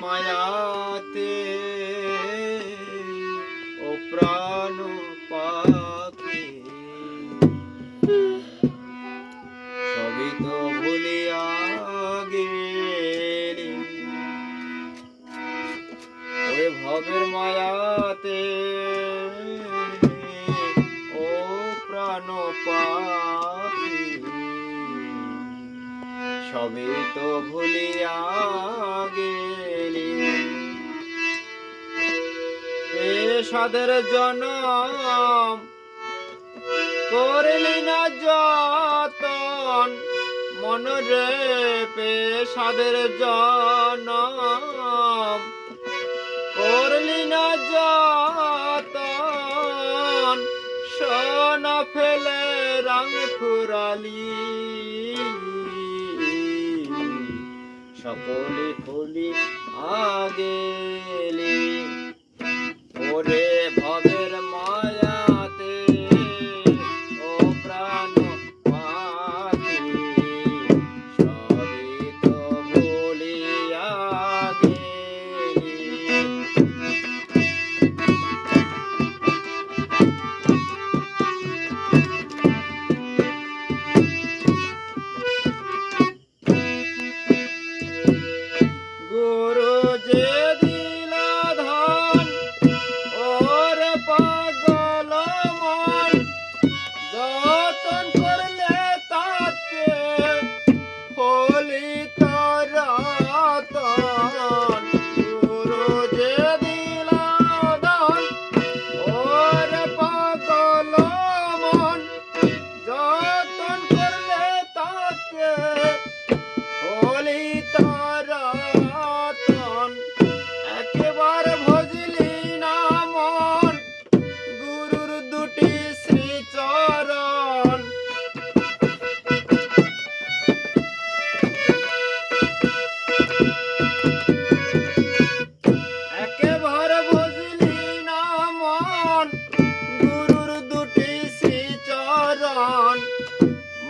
মায়াতে ও প্রাণ পাখি সবই তো ভুলিয়া গেলি ওরে ভবের মায়াতে ও প্রাণ পাখি সবই তো ভুলিয়া গেলি সাদের জনম করলি না যতন মনরে পেশাদের জনম করলি না যতন সোনা ফেলে রং ফুরালি সকলে ফুলি আগেলি ওরে ভবের মায়াতে ও প্রাণ পাখি সবই তো ভুলিয়া গেলি গুরু যে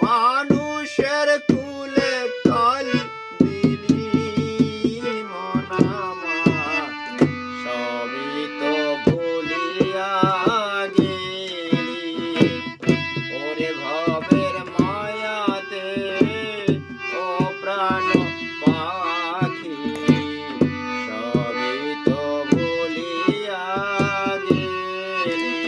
মানুষের কুলে কাল দিলি মনামা সবই তো ভুলিয়া গেলি ওরে ভবের মায়াতে ও প্রাণ পাখি সবই তো ভুলিয়া গেলি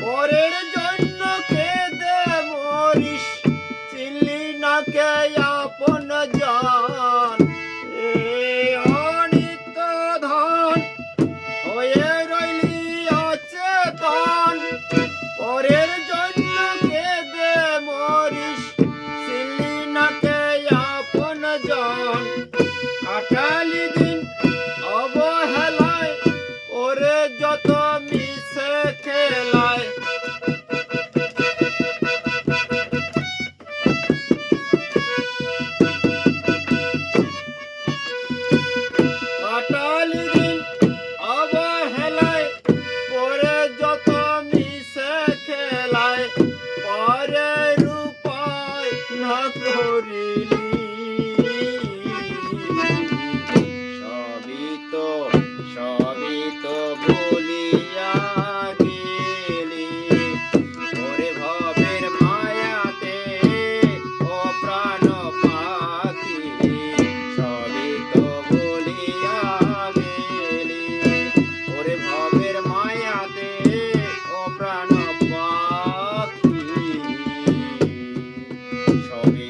পরের জন্য কেঁদে মরিস চিনলি না কে আপন জন অনিত্য ধন হয়ে রইলি অচেতন পরের জন্য কেঁদে মরিস চিনলি না কে আপন জন কাটালি দিন অবহেলায় ওরে যত মিশে খেলায় কাটালি দিন অবহেলায় ওরে যত মিশে খেলায় পরে রূপায় না করিলি সবই তো ভুলিয়া গেলি ওরে ভবের মায়াতে ও প্রাণ পাখি সবই তো ভুলিয়া গেলি ওরে ভবের মায়াতে ও প্রাণ পাখি সবই